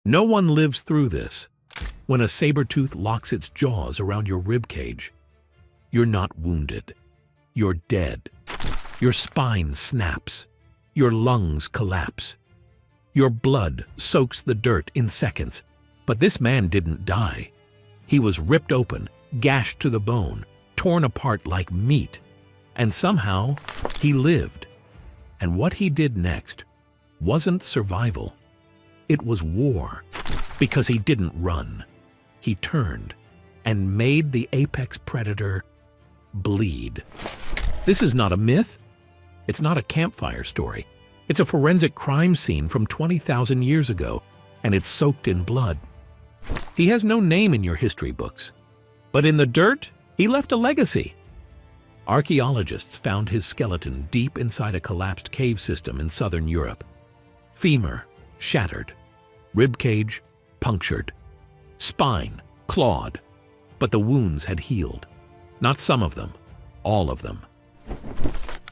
No one lives through this. When a saber-tooth locks its jaws around your rib cage, you're not wounded. You're dead. Your spine snaps. Your lungs collapse. Your blood soaks the dirt in seconds. But this man didn't die. He was ripped open, gashed to the bone, torn apart like meat. And somehow, he lived. And what he did next wasn't survival. It was war. Because he didn't run. He turned and made the apex predator bleed. This is not a myth. It's not a campfire story. It's a forensic crime scene from 20,000 years ago, and it's soaked in blood. He has no name in your history books, but in the dirt, he left a legacy. Archaeologists found his skeleton deep inside a collapsed cave system in southern Europe. Femur shattered, rib cage punctured, spine clawed, but the wounds had healed. Not some of them, all of them.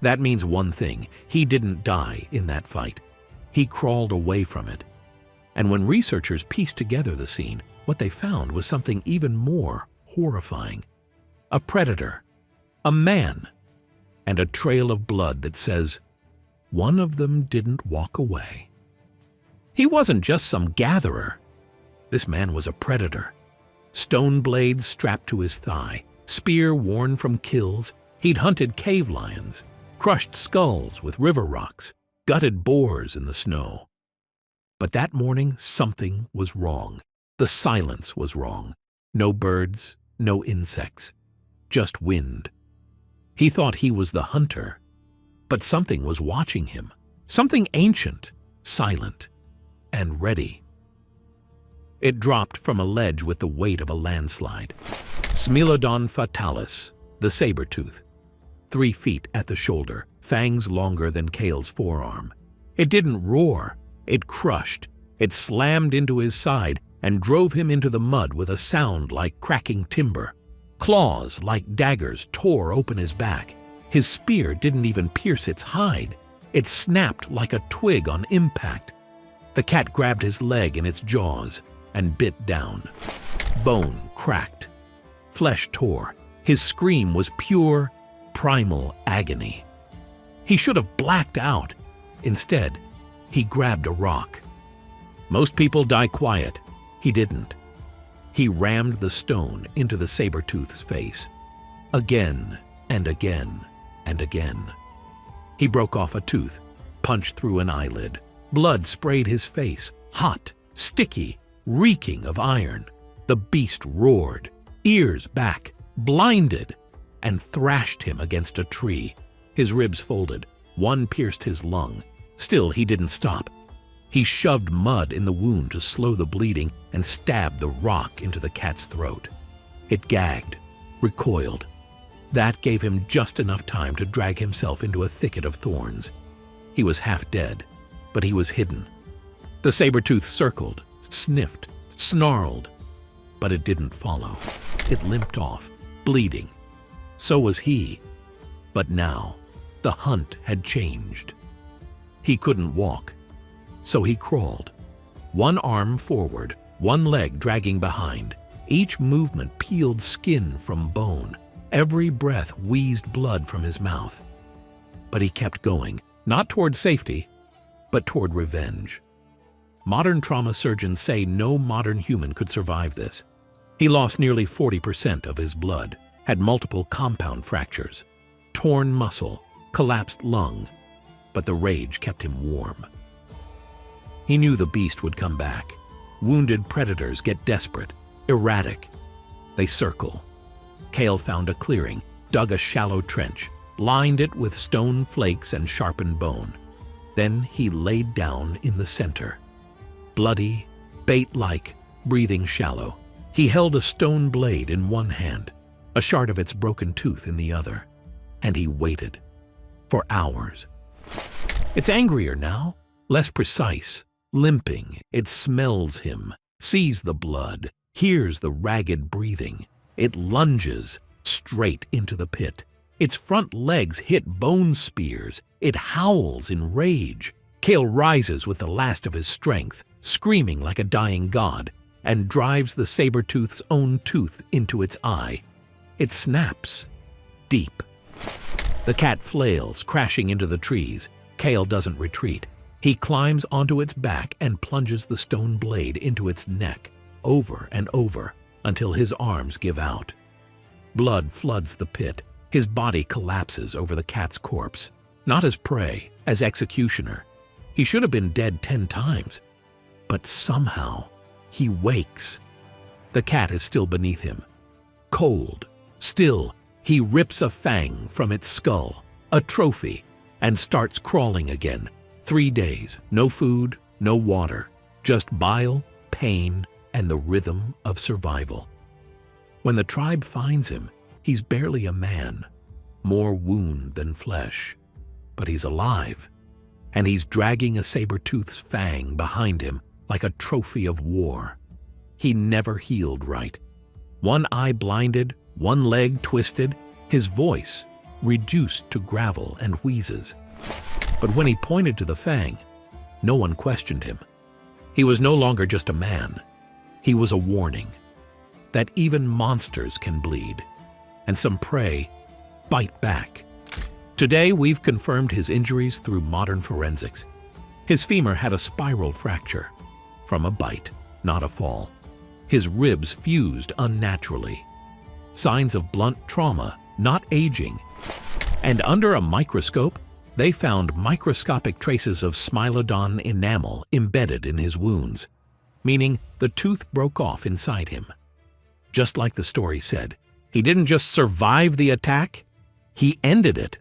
That means one thing: he didn't die in that fight. He crawled away from it. And when researchers pieced together the scene, what they found was something even more horrifying. A predator, a man, and a trail of blood that says, one of them didn't walk away. He wasn't just some gatherer. This man was a predator. Stone blades strapped to his thigh, spear worn from kills. He'd hunted cave lions, crushed skulls with river rocks, gutted boars in the snow. But that morning, something was wrong. The silence was wrong. No birds, no insects, just wind. He thought he was the hunter, but something was watching him. Something ancient, silent, and ready. It dropped from a ledge with the weight of a landslide. Smilodon fatalis, the saber-tooth. 3 feet at the shoulder, fangs longer than Kale's forearm. It didn't roar, it crushed. It slammed into his side and drove him into the mud with a sound like cracking timber. Claws like daggers tore open his back. His spear didn't even pierce its hide. It snapped like a twig on impact. The cat grabbed his leg in its jaws and bit down. Bone cracked. Flesh tore. His scream was pure, primal agony. He should have blacked out. Instead, he grabbed a rock. Most people die quiet. He didn't. He rammed the stone into the saber-tooth's face. Again and again and again. He broke off a tooth, punched through an eyelid. Blood sprayed his face, hot, sticky, reeking of iron. The beast roared, ears back, blinded, and thrashed him against a tree. His ribs folded. One pierced his lung. Still, he didn't stop. He shoved mud in the wound to slow the bleeding and stabbed the rock into the cat's throat. It gagged, recoiled. That gave him just enough time to drag himself into a thicket of thorns. He was half dead, but he was hidden. The saber-tooth circled, sniffed, snarled, but it didn't follow. It limped off, bleeding. So was he. But now, the hunt had changed. He couldn't walk, so he crawled. One arm forward, one leg dragging behind. Each movement peeled skin from bone. Every breath wheezed blood from his mouth. But he kept going, not toward safety, but toward revenge. Modern trauma surgeons say no modern human could survive this. He lost nearly 40% of his blood, had multiple compound fractures, torn muscle, collapsed lung, but the rage kept him warm. He knew the beast would come back. Wounded predators get desperate, erratic. They circle. Kale found a clearing, dug a shallow trench, lined it with stone flakes and sharpened bone. Then he laid down in the center. Bloody, bait-like, breathing shallow. He held a stone blade in one hand, a shard of its broken tooth in the other, and he waited. For hours. It's angrier now, less precise. Limping, it smells him, sees the blood, hears the ragged breathing. It lunges straight into the pit. Its front legs hit bone spears. It howls in rage. Cale rises with the last of his strength, screaming like a dying god, and drives the saber-tooth's own tooth into its eye. It snaps. Deep. The cat flails, crashing into the trees. Cale doesn't retreat. He climbs onto its back and plunges the stone blade into its neck, over and over, until his arms give out. Blood floods the pit. His body collapses over the cat's corpse. Not as prey, as executioner. He should have been dead 10 times. But somehow, he wakes. The cat is still beneath him. Cold, still, he rips a fang from its skull, a trophy, and starts crawling again. 3 days, no food, no water, just bile, pain, and the rhythm of survival. When the tribe finds him, he's barely a man, more wound than flesh. But he's alive, and he's dragging a saber-tooth's fang behind him like a trophy of war. He never healed right. One eye blinded, one leg twisted, his voice reduced to gravel and wheezes. But when he pointed to the fang, no one questioned him. He was no longer just a man. He was a warning that even monsters can bleed, and some prey bite back. Today, we've confirmed his injuries through modern forensics. His femur had a spiral fracture from a bite, not a fall. His ribs fused unnaturally. Signs of blunt trauma, not aging. And under a microscope, they found microscopic traces of Smilodon enamel embedded in his wounds, meaning the tooth broke off inside him. Just like the story said, he didn't just survive the attack, he ended it.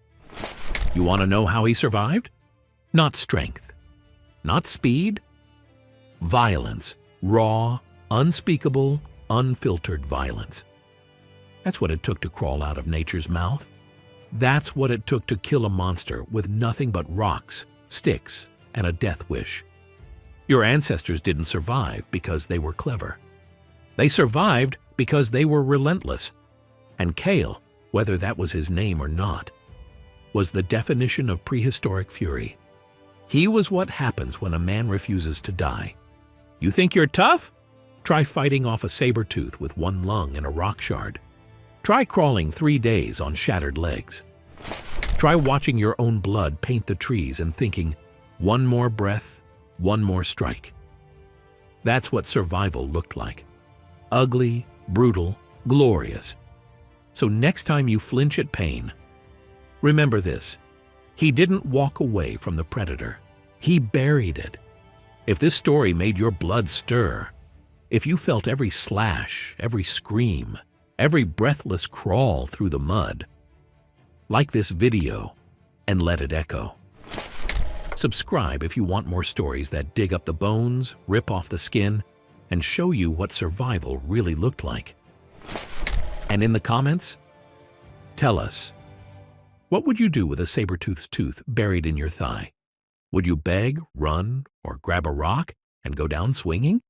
You want to know how he survived? Not strength, not speed, violence, raw, unspeakable, unfiltered violence. That's what it took to crawl out of nature's mouth. That's what it took to kill a monster with nothing but rocks, sticks, and a death wish. Your ancestors didn't survive because they were clever. They survived because they were relentless. And Cale, whether that was his name or not, was the definition of prehistoric fury. He was what happens when a man refuses to die. You think you're tough? Try fighting off a saber-tooth with one lung and a rock shard. Try crawling 3 days on shattered legs. Try watching your own blood paint the trees and thinking, one more breath, one more strike. That's what survival looked like. Ugly, brutal, glorious. So next time you flinch at pain, remember this: he didn't walk away from the predator. He buried it. If this story made your blood stir, if you felt every slash, every scream, every breathless crawl through the mud, like this video and let it echo. Subscribe if you want more stories that dig up the bones, rip off the skin, and show you what survival really looked like. And in the comments, tell us, what would you do with a saber-tooth's tooth buried in your thigh? Would you beg, run, or grab a rock and go down swinging?